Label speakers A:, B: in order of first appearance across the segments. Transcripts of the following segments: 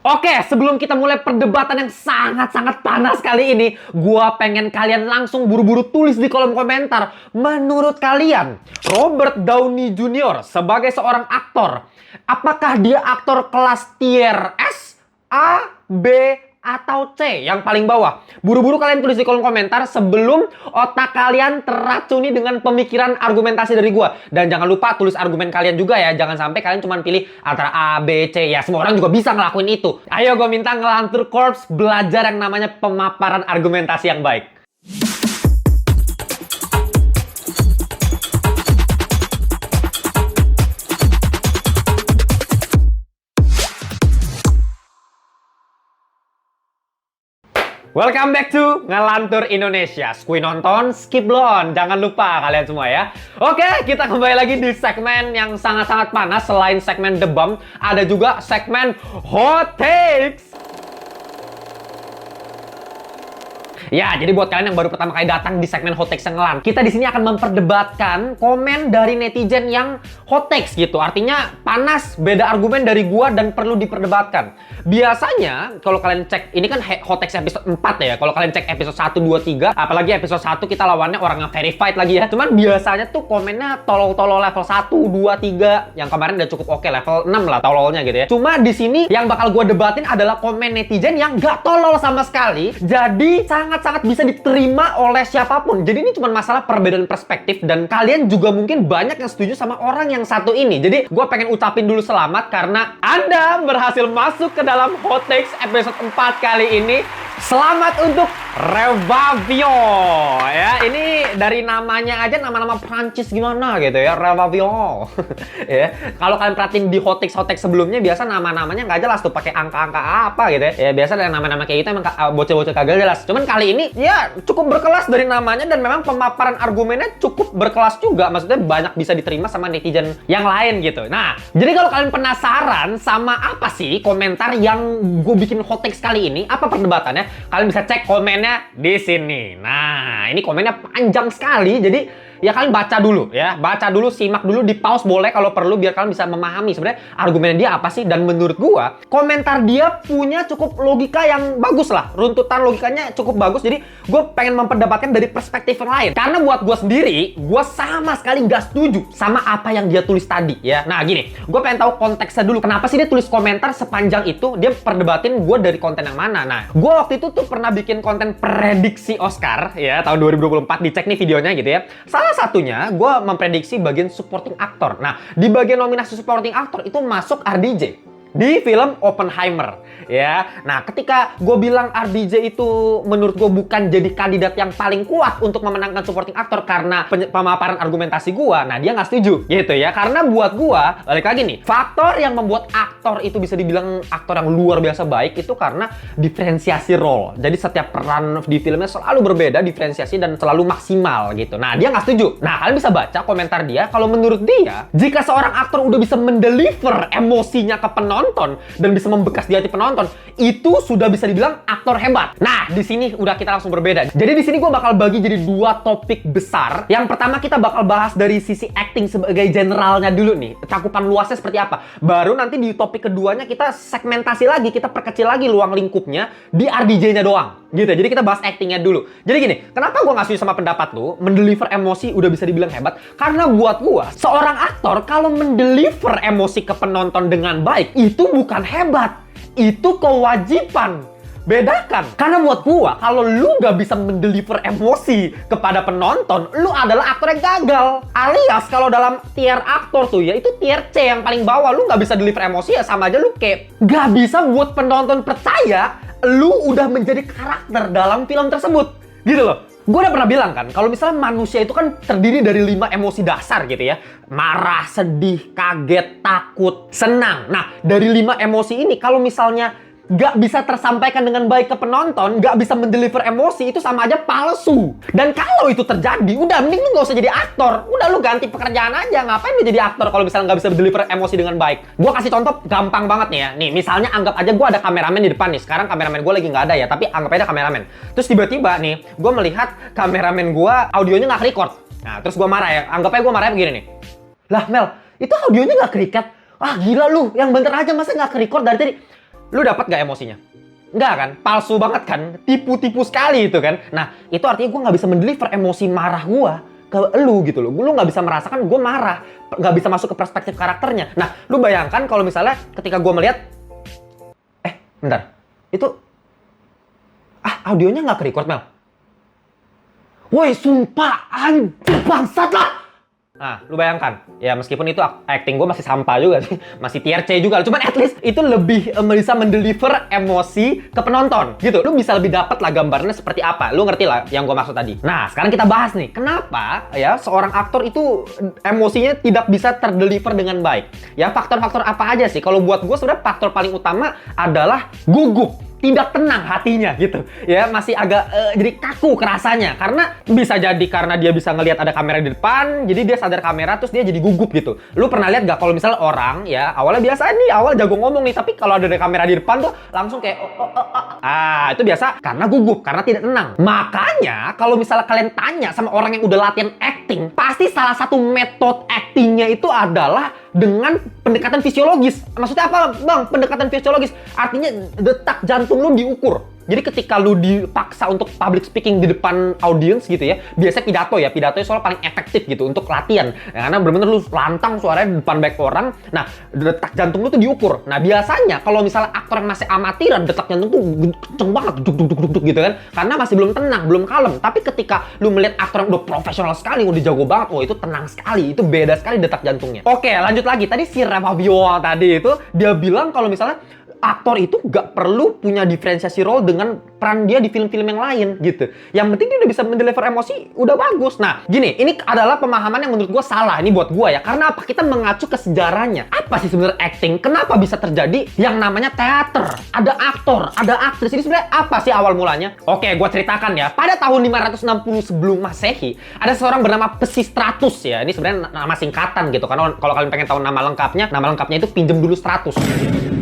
A: Oke, sebelum kita mulai perdebatan yang sangat-sangat panas kali ini, gua pengen kalian langsung buru-buru tulis di kolom komentar. Menurut kalian, Robert Downey Jr. sebagai seorang aktor, apakah dia aktor kelas tier S, A, B, atau C yang paling bawah? Buru-buru kalian tulis di kolom komentar sebelum otak kalian teracuni dengan pemikiran argumentasi dari gua. Dan jangan lupa tulis argumen kalian juga ya. Jangan sampai kalian cuma pilih antara A, B, C. Ya semua orang juga bisa ngelakuin itu. Ayo gua minta Ngelantur Corps belajar yang namanya pemaparan argumentasi yang baik. Welcome back to Ngelantur Indonesia. Skui nonton, skip belum? Jangan lupa kalian semua ya. Oke, kita kembali lagi di segmen yang sangat-sangat panas. Selain segmen The Bomb, ada juga segmen Hot Takes. Ya, jadi buat kalian yang baru pertama kali datang di segmen Hot Takes Ngelan, kita di sini akan memperdebatkan komen dari netizen yang hot takes gitu. Artinya panas, beda argumen dari gua dan perlu diperdebatkan. Biasanya kalau kalian cek, ini kan Hot Takes episode 4 ya. Kalau kalian cek episode 1, 2, 3, apalagi episode 1 kita lawannya orang yang verified lagi ya. Cuman biasanya tuh komennya tolol-tolol level 1, 2, 3. Yang kemarin udah cukup oke, level 6 lah tololnya gitu ya. Cuma di sini yang bakal gua debatin adalah komen netizen yang gak tolol sama sekali. Jadi sangat bisa diterima oleh siapapun. Jadi ini cuma masalah perbedaan perspektif dan kalian juga mungkin banyak yang setuju sama orang yang satu ini. Jadi gue pengen ucapin dulu selamat karena Anda berhasil masuk ke dalam Hot Takes episode 4 kali ini. Selamat untuk Revavio ya. Ini dari namanya aja nama-nama Prancis gimana gitu ya, Revavio. Ya, kalau kalian perhatiin di Hot Takes sebelumnya biasa nama-namanya nggak jelas tuh, pakai angka-angka apa gitu ya. Ya biasa dari nama-nama kayak gitu emang bocah-bocah kagak jelas. Cuman kali ini ya cukup berkelas dari namanya dan memang pemaparan argumennya cukup berkelas juga. Maksudnya banyak bisa diterima sama netizen yang lain gitu. Nah, jadi kalau kalian penasaran sama apa sih komentar yang gue bikin Hot Takes kali ini, apa perdebatannya? Kalian bisa cek komennya di sini. Nah, ini komennya panjang sekali, jadi ya kalian baca dulu ya. Baca dulu, simak dulu, di pause boleh kalau perlu biar kalian bisa memahami sebenarnya argumennya dia apa sih. Dan menurut gua, komentar dia punya cukup logika yang bagus lah. Runtutan logikanya cukup bagus. Jadi gua pengen memperdebatkan dari perspektif yang lain. Karena buat gua sendiri, gua sama sekali nggak setuju sama apa yang dia tulis tadi ya. Nah gini, gua pengen tahu konteksnya dulu. Kenapa sih dia tulis komentar sepanjang itu? Dia perdebatin gua dari konten yang mana? Nah, gua waktu itu tuh pernah bikin konten prediksi Oscar ya tahun 2024. Dicek nih videonya gitu ya. Salah satunya, gue memprediksi bagian supporting actor. Nah, di bagian nominasi supporting actor itu masuk RDJ di film Oppenheimer ya. Nah, ketika gue bilang RDJ itu menurut gue bukan jadi kandidat yang paling kuat untuk memenangkan supporting actor karena pemaparan argumentasi gue, nah dia nggak setuju gitu ya. Karena buat gue, balik lagi nih, faktor yang membuat aktor itu bisa dibilang aktor yang luar biasa baik itu karena diferensiasi role. Jadi setiap peran di filmnya selalu berbeda, diferensiasi dan selalu maksimal gitu. Nah, dia nggak setuju. Nah, kalian bisa baca komentar dia. Kalau menurut dia, jika seorang aktor udah bisa mendeliver emosinya ke penonton dan bisa membekas di hati penonton, itu sudah bisa dibilang aktor hebat. Nah, di sini udah kita langsung berbeda. Jadi di sini gue bakal bagi jadi dua topik besar. Yang pertama kita bakal bahas dari sisi acting sebagai generalnya dulu nih, cakupan luasnya seperti apa. Baru nanti di topik keduanya kita segmentasi lagi, kita perkecil lagi ruang lingkupnya di RDJ-nya doang. Gitu. Jadi kita bahas actingnya dulu. Jadi gini, kenapa gue nggak setuju sama pendapat lu? Mendeliver emosi udah bisa dibilang hebat. Karena buat gue, seorang aktor kalau mendeliver emosi ke penonton dengan baik, itu bukan hebat. Itu kewajiban. Bedakan. Karena buat gue, kalau lu nggak bisa mendeliver emosi kepada penonton, lu adalah aktor yang gagal. Alias kalau dalam tier aktor tuh ya, itu tier C yang paling bawah. Lu nggak bisa deliver emosi ya sama aja lu kayak nggak bisa buat penonton percaya lu udah menjadi karakter dalam film tersebut, gitu loh. Gue udah pernah bilang kan, kalau misalnya manusia itu kan terdiri dari 5 emosi dasar gitu ya. Marah, sedih, kaget, takut, senang. Nah, dari 5 emosi ini, kalau misalnya gak bisa tersampaikan dengan baik ke penonton, gak bisa mendeliver emosi, itu sama aja palsu. Dan kalau itu terjadi, udah mending lu gak usah jadi aktor. Udah lu ganti pekerjaan aja. Ngapain lu jadi aktor kalau misalnya gak bisa deliver emosi dengan baik? Gue kasih contoh gampang banget nih ya. Nih, misalnya anggap aja gue ada kameramen di depan nih. Sekarang kameramen gue lagi gak ada ya, tapi anggap aja ada kameramen. Terus tiba-tiba nih, gue melihat kameramen gue audionya gak record. Nah, terus gue marah ya. Anggap aja gue marahnya begini nih. Lah Mel, itu audionya gak ke-record? Ah gila lu, yang bentar aja masa gak ke-record dari tadi? Lu dapat gak emosinya? Enggak kan? Palsu banget kan? Tipu-tipu sekali itu kan? Nah, itu artinya gue nggak bisa mendeliver emosi marah gue ke lu gitu loh. Lu nggak bisa merasakan gue marah, nggak bisa masuk ke perspektif karakternya. Nah, lu bayangkan kalau misalnya ketika gue melihat, bentar, itu, audionya nggak ke-record, Mel. Woi, sumpah, anjir, bangsat lah! Nah, lu bayangkan, ya meskipun itu acting gue masih sampah juga sih, masih tier C juga, cuman at least itu lebih bisa mendeliver emosi ke penonton, gitu. Lu bisa lebih dapat lah gambarnya seperti apa, lu ngerti lah yang gue maksud tadi. Nah, sekarang kita bahas nih, kenapa ya seorang aktor itu emosinya tidak bisa terdeliver dengan baik? Ya, faktor-faktor apa aja sih? Kalau buat gue sebenarnya faktor paling utama adalah gugup. Tidak tenang hatinya gitu ya, masih agak jadi kaku kerasanya, karena bisa jadi karena dia bisa ngelihat ada kamera di depan, jadi dia sadar kamera terus dia jadi gugup gitu. Lu pernah lihat gak kalau misalnya orang ya awalnya biasa nih, awal jago ngomong nih, tapi kalau ada kamera di depan tuh langsung kayak itu biasa karena gugup, karena tidak tenang. Makanya kalau misalnya kalian tanya sama orang yang udah latihan acting, pasti salah satu metode actingnya itu adalah dengan pendekatan fisiologis. Maksudnya apa, Bang? Pendekatan fisiologis artinya detak jantung lu diukur. Jadi ketika lu dipaksa untuk public speaking di depan audience gitu ya, biasanya pidato ya, pidato soalnya paling efektif gitu untuk latihan. Ya, karena bener-bener lu lantang suaranya di depan banyak orang, nah detak jantung lu tuh diukur. Nah biasanya kalau misalnya aktor yang masih amatiran, detak jantung tuh kenceng banget, duk gitu kan, karena masih belum tenang, belum kalem. Tapi ketika lu melihat aktor yang udah profesional sekali, udah jago banget, itu tenang sekali, itu beda sekali detak jantungnya. Oke, lanjut lagi. Tadi si Reva Viola tadi itu, dia bilang kalau misalnya aktor itu gak perlu punya diferensiasi role dengan peran dia di film-film yang lain gitu. Yang penting dia udah bisa mendeliver emosi, udah bagus. Nah, gini, ini adalah pemahaman yang menurut gue salah. Ini buat gue ya. Karena apa? Kita mengacu ke sejarahnya. Apa sih sebenarnya acting? Kenapa bisa terjadi yang namanya teater? Ada aktor, ada aktris. Ini sebenarnya apa sih awal mulanya? Oke, gue ceritakan ya. Pada tahun 560 sebelum Masehi, ada seorang bernama Pisistratus ya. Ini sebenarnya nama singkatan gitu. Karena kalau kalian pengen tahu nama lengkapnya itu pinjem dulu 100.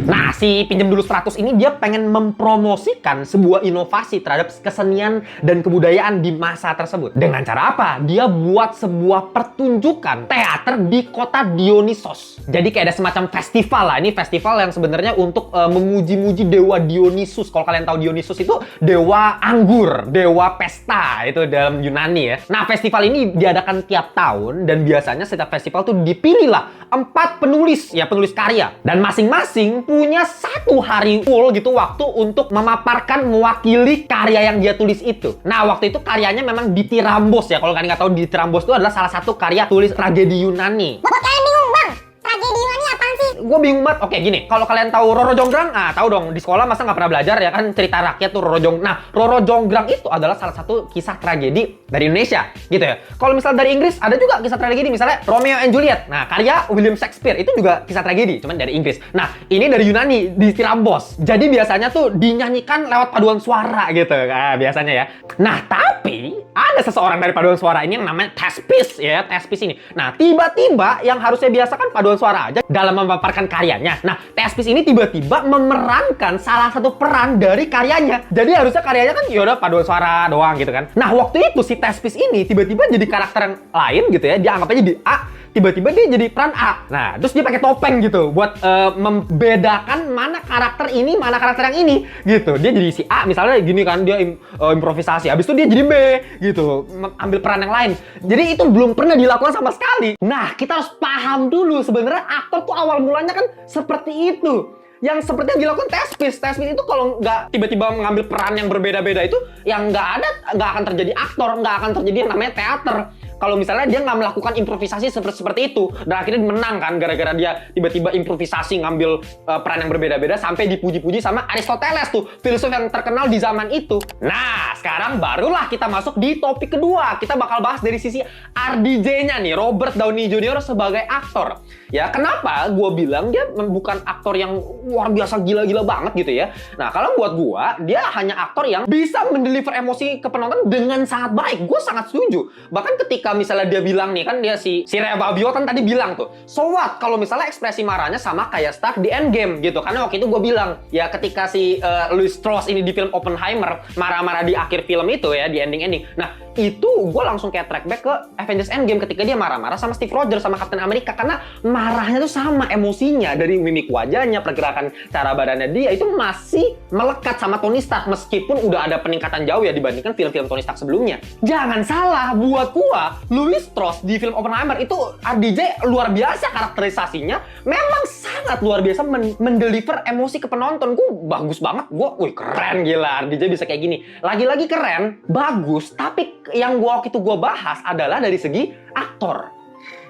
A: Nah, si pinjem dulu 100 ini dia pengen mempromosikan sebuah inovasi terhadap kesenian dan kebudayaan di masa tersebut. Dengan cara apa? Dia buat sebuah pertunjukan teater di kota Dionysos. Jadi kayak ada semacam festival lah. Ini festival yang sebenarnya untuk memuji-muji dewa Dionysus. Kalau kalian tahu Dionysus itu dewa anggur, dewa pesta itu dalam Yunani ya. Nah, festival ini diadakan tiap tahun dan biasanya setiap festival tuh dipilih lah 4 penulis karya, dan masing-masing punya 1 hari full gitu waktu untuk memaparkan, mewakili karya yang dia tulis itu. Nah, waktu itu karyanya memang Dithyramboos ya. Kalau kalian nggak tahu, Dithyramboos itu adalah salah satu karya tulis tragedi Yunani.
B: Buat kalian bingung, Bang, tragedi Yunani apaan sih?
A: Gue bingung banget. Oke, gini, kalau kalian tahu Roro Jonggrang, tahu dong, di sekolah masa nggak pernah belajar ya kan cerita rakyat tuh Roro Jonggrang. Nah, Roro Jonggrang itu adalah salah satu kisah tragedi dari Indonesia gitu ya. Kalau misal dari Inggris ada juga kisah tragedi, misalnya Romeo and Juliet. Nah, karya William Shakespeare itu juga kisah tragedi, cuman dari Inggris. Nah, ini dari Yunani, di Dithyramboos. Jadi biasanya tuh dinyanyikan lewat paduan suara gitu. Biasanya ya. Nah, tapi ada seseorang dari paduan suara ini yang namanya Thespis ya, Thespis ini. Nah, tiba-tiba yang harusnya biasa kan paduan suara aja dalam memaparkan karyanya. Nah, Thespis ini tiba-tiba memerankan salah satu peran dari karyanya. Jadi harusnya karyanya kan yaudah paduan suara doang gitu kan. Nah, waktu itu si Thespis ini tiba-tiba jadi karakter yang lain gitu ya. Dia anggap aja di A, tiba-tiba dia jadi peran A. Nah, terus dia pakai topeng gitu buat membedakan mana karakter ini, mana karakter yang ini gitu. Dia jadi si A misalnya gini kan, dia improvisasi. Habis itu dia jadi B gitu, ambil peran yang lain. Jadi itu belum pernah dilakukan sama sekali. Nah, kita harus paham dulu sebenarnya aktor tuh awal mulanya kan seperti itu. Yang seperti yang dilakukan Thespis itu kalau nggak tiba-tiba mengambil peran yang berbeda-beda itu, yang nggak akan terjadi aktor, nggak akan terjadi yang namanya teater. Kalau misalnya dia nggak melakukan improvisasi seperti itu, dan akhirnya menang kan gara-gara dia tiba-tiba improvisasi ngambil peran yang berbeda-beda sampai dipuji-puji sama Aristoteles tuh, filsuf yang terkenal di zaman itu. Nah, sekarang barulah kita masuk di topik kedua. Kita bakal bahas dari sisi RDJ-nya nih, Robert Downey Jr. sebagai aktor. Ya, kenapa gue bilang dia bukan aktor yang luar biasa gila-gila banget gitu ya. Nah, kalau buat gue, dia hanya aktor yang bisa mendeliver emosi ke penonton dengan sangat baik. Gue sangat setuju. Bahkan ketika ketika misalnya dia bilang nih, kan dia si Rhea Fabio kan tadi bilang tuh, so what kalau misalnya ekspresi marahnya sama kayak Stark di Endgame gitu. Karena waktu itu gue bilang, ya ketika si Louis Strauss ini di film Oppenheimer marah-marah di akhir film itu ya, di ending-ending. Nah, itu gue langsung kayak track back ke Avengers Endgame ketika dia marah-marah sama Steve Rogers sama Captain America, karena marahnya tuh sama, emosinya dari mimik wajahnya, pergerakan cara badannya dia itu masih melekat sama Tony Stark meskipun udah ada peningkatan jauh ya dibandingkan film-film Tony Stark sebelumnya. Jangan salah, buat gua Louis Strauss di film Oppenheimer itu RDJ luar biasa karakterisasinya, memang sangat luar biasa mendeliver emosi ke penonton. Gua bagus banget, wih keren gila RDJ bisa kayak gini. Lagi-lagi keren, bagus, tapi yang waktu itu gue bahas adalah dari segi aktor.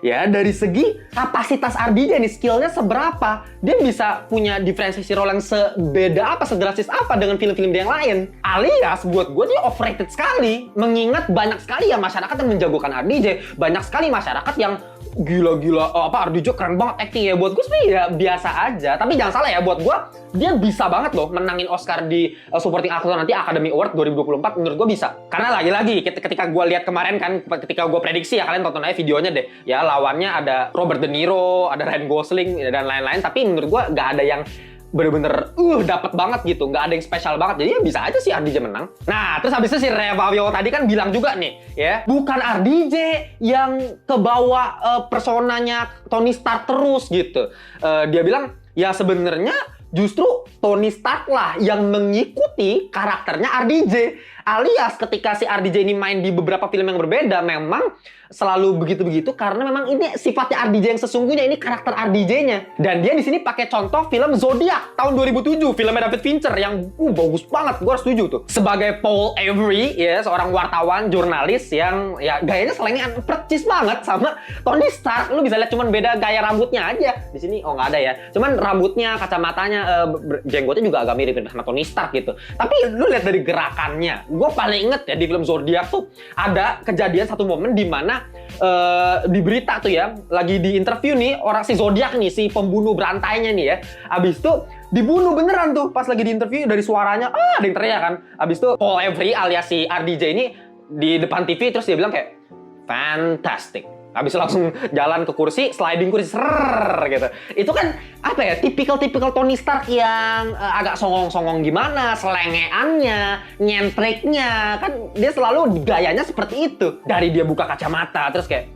A: Ya, dari segi kapasitas RDJ nih, skillnya seberapa. Dia bisa punya diferensiasi role yang sebeda apa, sedrastis apa dengan film-film dia yang lain. Alias, buat gue dia overrated sekali. Mengingat banyak sekali ya masyarakat yang menjagokan RDJ. Banyak sekali masyarakat yang gila-gila, RDJ keren banget acting ya. Buat gue sih ya biasa aja. Tapi jangan salah ya, buat gue dia bisa banget loh menangin Oscar di supporting actor nanti Academy Award 2024. Menurut gue bisa. Karena lagi-lagi ketika gue lihat kemarin kan, ketika gue prediksi ya, kalian tonton aja videonya deh. Ya lawannya ada Robert De Niro, ada Ryan Gosling dan lain-lain. Tapi menurut gue nggak ada yang bener-bener dapet banget gitu, nggak ada yang spesial banget. Jadi ya bisa aja sih RDJ menang. Nah, terus habis itu si Rhea Fabio tadi kan bilang juga nih, ya bukan RDJ yang kebawa personanya Tony Stark terus gitu. Dia bilang ya sebenarnya justru Tony Stark lah yang mengikuti karakternya RDJ. Alias ketika si RDJ ini main di beberapa film yang berbeda, memang selalu begitu-begitu karena memang ini sifatnya RDJ yang sesungguhnya, ini karakter RDJ-nya. Dan dia di sini pakai contoh film Zodiac tahun 2007, filmnya David Fincher yang bagus banget, gue setuju tuh. Sebagai Paul Avery, ya seorang wartawan, jurnalis yang ya gayanya selengean, percis banget sama Tony Stark. Lu bisa lihat cuman beda gaya rambutnya aja. Di sini nggak ada ya. Cuman rambutnya, kacamatanya, jenggotnya juga agak mirip sama Tony Stark gitu. Tapi lu lihat dari gerakannya. Gue paling inget ya di film Zodiac tuh ada kejadian satu momen di mana di berita tuh ya lagi di interview nih orang si Zodiac nih, si pembunuh berantainya nih ya. Abis itu dibunuh beneran tuh pas lagi di interview, dari suaranya ada yang teriak kan. Abis itu Paul Avery alias si RDJ ini di depan TV terus dia bilang kayak fantastic. Habis itu langsung jalan ke kursi, sliding kursi, serrrr, gitu. Itu kan, apa ya, tipikal Tony Stark yang agak songong-songong gimana, selengeannya, nyentriknya. Kan dia selalu gayanya seperti itu. Dari dia buka kacamata, terus kayak,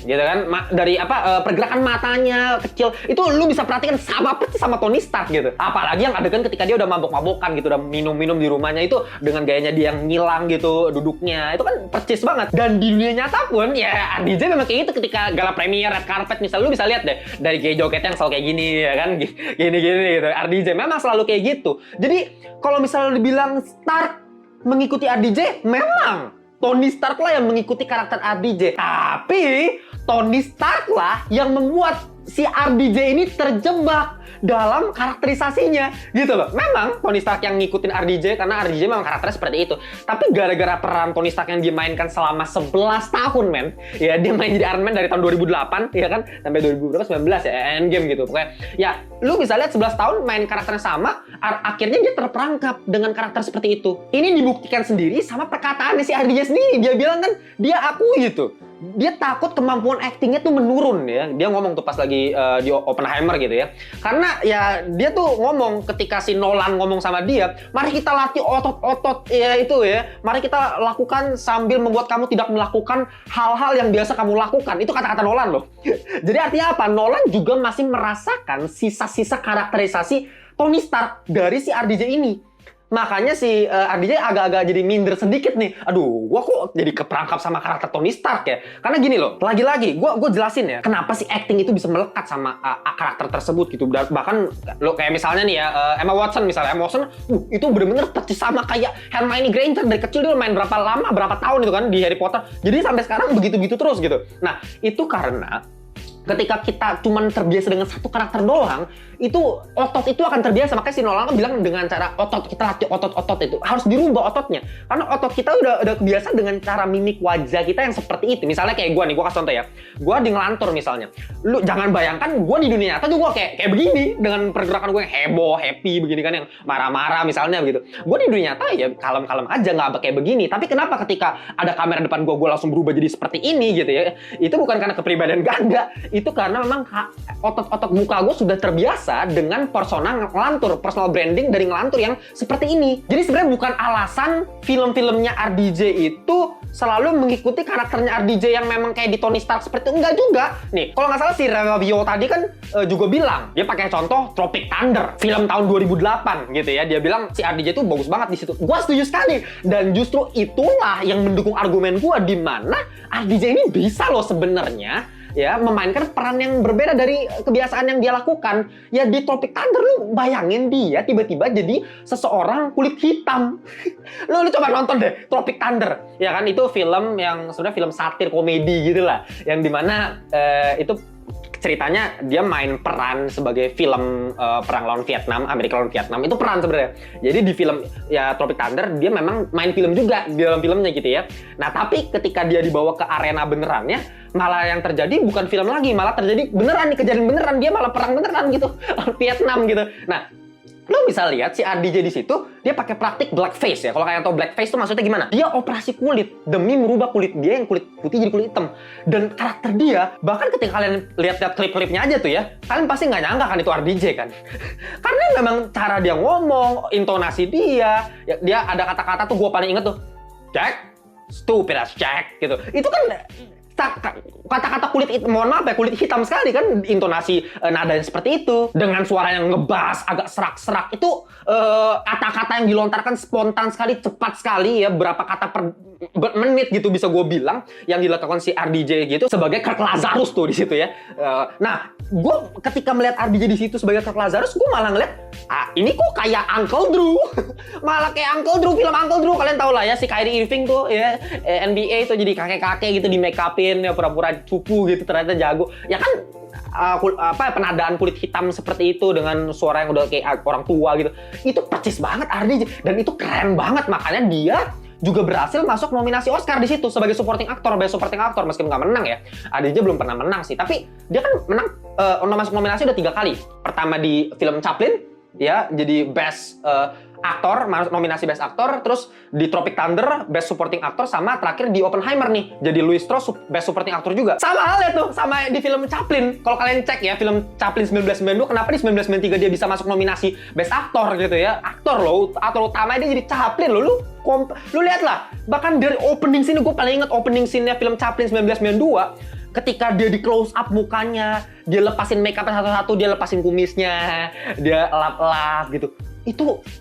A: gitu kan, dari pergerakan matanya kecil, itu lu bisa perhatikan sama persis sama Tony Stark gitu. Apalagi yang adegan ketika dia udah mabok-mabokan gitu, udah minum-minum di rumahnya itu dengan gayanya dia yang ngilang gitu duduknya, itu kan percis banget. Dan di dunia nyata pun ya RDJ memang kayak gitu. Ketika gala premier, red carpet misalnya, lu bisa lihat deh dari gaya jogetnya yang selalu kayak gini ya kan, gini-gini gitu. RDJ memang selalu kayak gitu. Jadi kalau misalnya dibilang Stark mengikuti RDJ, memang Tony Stark lah yang mengikuti karakter RDJ. Tapi Tony Stark lah yang membuat si RDJ ini terjebak dalam karakterisasinya gitu loh. Memang Tony Stark yang ngikutin RDJ karena RDJ memang karakternya seperti itu. Tapi gara-gara peran Tony Stark yang dimainkan selama 11 tahun men, ya dia main jadi Iron Man dari tahun 2008 ya kan sampai 2019 ya, Endgame gitu. Pokoknya ya lu bisa lihat 11 tahun main karakternya sama, akhirnya dia terperangkap dengan karakter seperti itu. Ini dibuktikan sendiri sama perkataannya si RDJ sendiri. Dia bilang kan dia akui gitu, dia takut kemampuan aktingnya tuh menurun ya. Dia ngomong tuh pas lagi di Oppenheimer gitu ya. Karena ya dia tuh ngomong ketika si Nolan ngomong sama dia, mari kita latih otot-otot ya itu ya. Mari kita lakukan sambil membuat kamu tidak melakukan hal-hal yang biasa kamu lakukan. Itu kata-kata Nolan loh. Jadi artinya apa? Nolan juga masih merasakan sisa-sisa karakterisasi Tony Stark dari si RDJ ini. Makanya si RDJ agak-agak jadi minder sedikit nih. Aduh, gua kok jadi keperangkap sama karakter Tony Stark ya. Karena gini loh, lagi-lagi gua jelasin ya, kenapa sih acting itu bisa melekat sama karakter tersebut gitu. Bahkan lo kayak misalnya nih ya, Emma Watson misalnya. Emma Watson itu bener-bener persis sama kayak Hermione Granger. Dari kecil dia main berapa lama, berapa tahun itu kan di Harry Potter. Jadi sampai sekarang begitu-begitu terus gitu. Nah, itu karena ketika kita cuman terbiasa dengan satu karakter doang, itu otot itu akan terbiasa. Makanya si Nolan kan bilang dengan cara otot kita latih otot-otot itu harus dirubah ototnya. Karena otot kita udah kebiasa dengan cara mimik wajah kita yang seperti itu. Misalnya kayak gue nih, gue kasih contoh ya. Gue di ngelantur misalnya. Lu jangan bayangkan gue di dunia nyata tuh gue kayak begini dengan pergerakan gue yang heboh, happy begini kan, yang marah-marah misalnya begitu. Gue di dunia nyata ya kalem-kalem aja, nggak kayak begini. Tapi kenapa ketika ada kamera depan gue langsung berubah jadi seperti ini gitu ya? Itu bukan karena kepribadian ganda. Itu karena memang otot-otot muka gue sudah terbiasa dengan persona ngelantur, personal branding dari ngelantur yang seperti ini. Jadi sebenarnya bukan alasan film-filmnya RDJ itu selalu mengikuti karakternya RDJ yang memang kayak di Tony Stark seperti itu. Enggak juga. Nih, kalau nggak salah si Revio tadi kan juga bilang, dia pakai contoh Tropic Thunder, film tahun 2008 gitu ya. Dia bilang si RDJ itu bagus banget di situ. Gua setuju sekali. Dan justru itulah yang mendukung argumen gua, di mana RDJ ini bisa loh sebenarnya ya memainkan peran yang berbeda dari kebiasaan yang dia lakukan. Ya di Tropic Thunder lu bayangin dia tiba-tiba jadi seseorang kulit hitam. lu coba nonton deh Tropic Thunder. Ya kan itu film yang sebenarnya film satir komedi gitu lah. Yang dimana itu ceritanya dia main peran sebagai film perang lawan Vietnam, Amerika lawan Vietnam. Itu peran sebenarnya. Jadi di film ya Tropic Thunder dia memang main film juga di dalam filmnya gitu ya. Nah, tapi ketika dia dibawa ke arena benerannya, malah yang terjadi bukan film lagi, malah terjadi beneran nih, kejadian beneran, dia malah perang beneran gitu. Vietnam gitu. Nah, lo bisa lihat si RDJ di situ dia pakai praktik blackface ya. Kalau kalian tahu blackface itu maksudnya gimana? Dia operasi kulit demi merubah kulit dia yang kulit putih jadi kulit hitam. Dan karakter dia, bahkan ketika kalian lihat klip-klipnya aja tuh ya, kalian pasti nggak nyangka kan itu RDJ kan? Karena memang cara dia ngomong, intonasi dia, ya, dia ada kata-kata tuh gue paling inget tuh, Jack, stupid as Jack gitu. Itu kan kata-kata kulit hitam, mohon maaf ya, kulit hitam sekali kan, intonasi nadanya seperti itu dengan suara yang ngebas agak serak-serak. Itu kata-kata yang dilontarkan spontan sekali, cepat sekali ya, berapa kata per menit gitu bisa gue bilang yang dilakukan si RDJ gitu sebagai Kirk Lazarus tuh di situ ya. Nah, gue ketika melihat RDJ di situ sebagai Kirk Lazarus, gue malah ngeliat ini kok kayak Uncle Drew. Malah kayak Uncle Drew, film Uncle Drew kalian tau lah ya, si Kyrie Irving tuh ya, NBA tuh jadi kakek-kakek gitu di make upin ya, pura-pura cupu gitu, ternyata jago ya kan. Penadaan kulit hitam seperti itu dengan suara yang udah kayak orang tua gitu, itu percis banget RDJ dan itu keren banget. Makanya dia juga berhasil masuk nominasi Oscar di situ sebagai supporting actor, best supporting actor, meskipun nggak menang ya. RDJ belum pernah menang sih, tapi dia kan menang masuk nominasi udah 3 kali. Pertama di film Chaplin ya, jadi best aktor, nominasi best aktor, terus di Tropic Thunder best supporting actor, sama terakhir di Oppenheimer nih jadi Louis Strauss best supporting actor juga. Sama halnya tuh sama di film Chaplin. Kalau kalian cek ya film Chaplin 1992, kenapa di 1993 dia bisa masuk nominasi best aktor gitu ya, aktor loh, aktor utama dia jadi Chaplin loh. Lu lihat lah, bahkan dari opening scene, gue paling inget opening scene-nya film Chaplin 1992, ketika dia di close up mukanya, dia lepasin make up satu-satu, dia lepasin kumisnya, dia elap-elap gitu.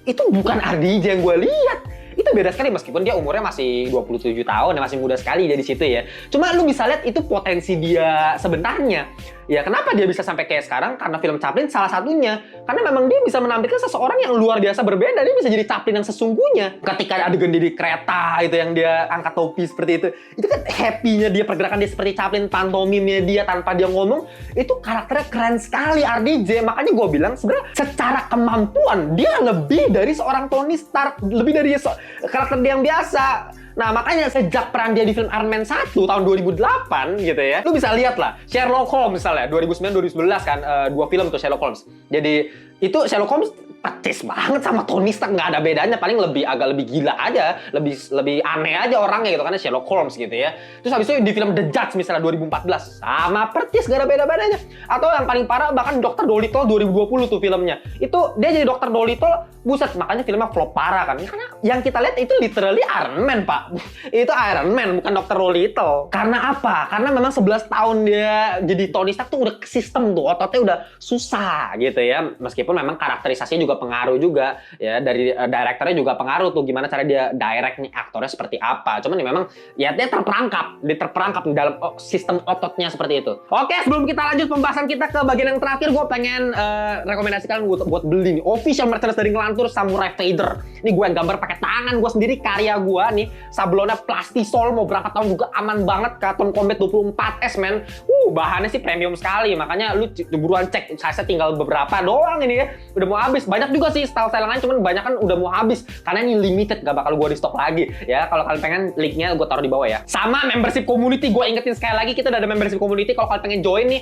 A: Itu bukan RDJ yang gue lihat. Itu beda sekali, meskipun dia umurnya masih 27 tahun ya, masih muda sekali dia di situ ya. Cuma lu bisa lihat itu potensi dia sebenarnya. Ya kenapa dia bisa sampai kayak sekarang? Karena film Chaplin salah satunya. Karena memang dia bisa menampilkan seseorang yang luar biasa berbeda. Dia bisa jadi Chaplin yang sesungguhnya. Ketika adegan dia di kereta itu yang dia angkat topi seperti itu kan happy-nya dia, pergerakan dia seperti Chaplin, pantomimnya dia tanpa dia ngomong, itu karakternya keren sekali RDJ. Makanya gue bilang sebenarnya secara kemampuan dia lebih dari seorang Tony Stark, lebih dari karakter dia yang biasa. Nah, makanya sejak peran dia di film Iron Man 1 tahun 2008 gitu ya, lu bisa lihat lah Sherlock Holmes misalnya 2009-2011 kan, 2 film tuh Sherlock Holmes. Jadi itu Sherlock Holmes percis banget sama Tony Stark, nggak ada bedanya, paling agak lebih gila aja, lebih aneh aja orangnya gitu, karena Sherlock Holmes gitu ya. Terus habis itu di film The Judge misalnya 2014 sama percis, nggak ada beda-bedanya. Atau yang paling parah bahkan Dr. Dolittle 2020 tuh filmnya, itu dia jadi Dr. Dolittle, buset, makanya filmnya flop parah kan, karena yang kita lihat itu literally Iron Man pak. Itu Iron Man bukan Dr. Dolittle. Karena apa? Karena memang 11 tahun dia jadi Tony Stark tuh udah sistem tuh, ototnya udah susah gitu ya. Meskipun memang karakterisasinya juga pengaruh juga ya, dari direkturnya juga pengaruh tuh gimana cara dia direct nih aktornya seperti apa. Cuman ya memang ya dia terperangkap di dalam sistem ototnya seperti itu. Oke, sebelum kita lanjut pembahasan kita ke bagian yang terakhir, gue pengen rekomendasikan buat beli nih official merchandise dari Ngelantur Samurai Vader. Ini gue yang gambar pakai tangan gue sendiri, karya gue nih, sablonnya Plastisol, mau berapa tahun juga aman banget, Katon Combat 24S men. bahannya sih premium sekali, makanya lu buruan cek. Saya tinggal beberapa doang ini ya, udah mau habis. Banyak juga sih style-style lain, cuman banyak kan udah mau habis karena ini limited, gak bakal gue di stok lagi ya. Kalau kalian pengen, linknya gue taruh di bawah ya. Sama membership community, gue ingetin sekali lagi, kita udah ada membership community. Kalau kalian pengen join nih,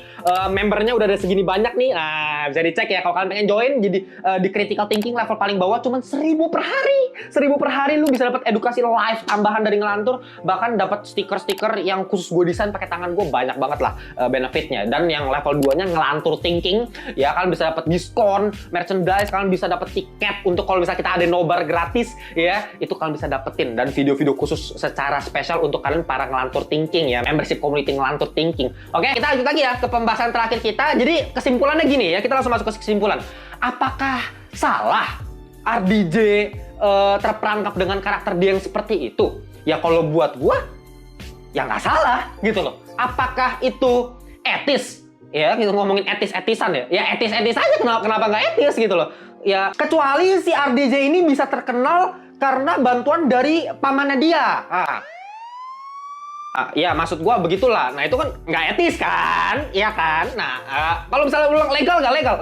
A: membernya udah ada segini banyak nih. Nah, bisa dicek ya. Kalau kalian pengen join, jadi di critical thinking level paling bawah cuman 1.000 per hari. 1.000 per hari lu bisa dapat edukasi live tambahan dari Ngelantur, bahkan dapat stiker-stiker yang khusus gue desain pakai tangan gue, banyak banget lah benefitnya. Dan yang level 2-nya Ngelantur Thinking ya, kalian bisa dapat diskon, merchandise, kalian bisa dapat tiket untuk kalau misalnya kita ada nobar gratis ya, itu kalian bisa dapetin, dan video-video khusus secara spesial untuk kalian para Ngelantur Thinking ya, membership community Ngelantur Thinking. Oke, kita lanjut lagi ya ke pembahasan terakhir kita. Jadi kesimpulannya gini ya, kita langsung masuk ke kesimpulan. Apakah salah RDJ terperangkap dengan karakter dia yang seperti itu? Ya kalau buat gua ya nggak salah gitu loh. Apakah itu etis? Ya kita ngomongin etis-etisan ya. Ya etis-etis aja, kenapa nggak etis gitu loh. Ya kecuali si RDJ ini bisa terkenal karena bantuan dari pamannya dia. Ya maksud gua begitulah. Nah itu kan nggak etis kan, iya kan. Nah kalau misalnya ulang legal nggak legal,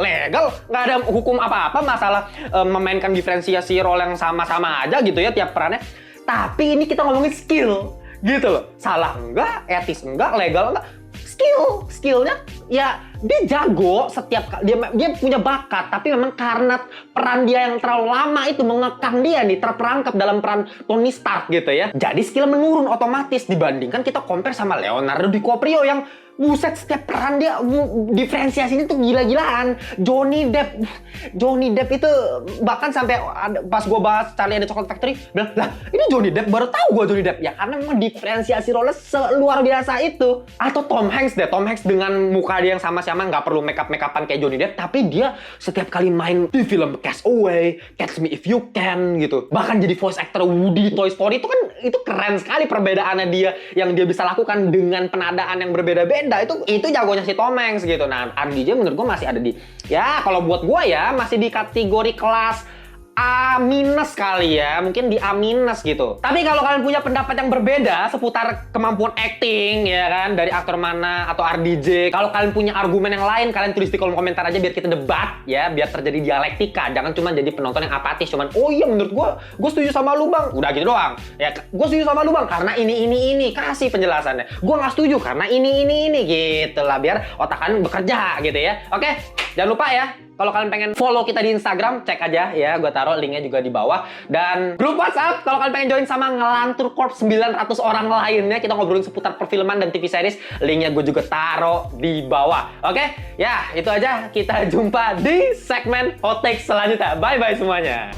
A: nggak ada hukum apa-apa masalah memainkan diferensiasi role yang sama-sama aja gitu ya tiap perannya. Tapi ini kita ngomongin skill gitu loh. Salah enggak, etis enggak, legal enggak, skillnya ya dia jago setiap kali, dia punya bakat, tapi memang karena peran dia yang terlalu lama itu mengekang dia nih, terperangkap dalam peran Tony Stark gitu ya, jadi skill menurun otomatis dibandingkan kita compare sama Leonardo DiCaprio yang buset, setiap peran dia diferensiasinya tuh gila-gilaan. Johnny Depp itu bahkan sampai pas gue bahas Charlie and the Chocolate Factory bilang, lah ini Johnny Depp, baru tahu gue Johnny Depp ya, karena memang diferensiasi role luar biasa itu. Atau Tom Hanks dengan muka dia yang sama-sama, nggak perlu make-upan kayak Johnny Depp, tapi dia setiap kali main di film Castaway, Catch Me If You Can gitu, bahkan jadi voice actor Woody Toy Story, itu kan itu keren sekali perbedaannya dia yang dia bisa lakukan dengan penadaan yang berbeda-beda. Itu jagonya si Tom Hanks gitu. Nah, RDJ menurut gue masih ada di, ya kalau buat gue ya masih di kategori kelas A- kali ya, mungkin di A- gitu. Tapi kalau kalian punya pendapat yang berbeda seputar kemampuan acting ya kan dari aktor mana atau RDJ, kalau kalian punya argumen yang lain, kalian tulis di kolom komentar aja biar kita debat ya, biar terjadi dialektika. Jangan cuma jadi penonton yang apatis, cuman oh iya menurut gue setuju sama lu bang, udah gitu doang ya. Gue setuju sama lu bang karena ini, kasih penjelasannya. Gue nggak setuju karena ini gitu lah, biar otak kalian bekerja gitu ya. Oke, jangan lupa ya, kalau kalian pengen follow kita di Instagram, cek aja ya, gue taruh linknya juga di bawah. Dan grup WhatsApp, kalau kalian pengen join sama Ngelantur Corp 900 orang lainnya, kita ngobrolin seputar perfilman dan TV series, linknya gue juga taruh di bawah. Oke, ya itu aja, kita jumpa di segmen Hot Take selanjutnya. Bye-bye semuanya.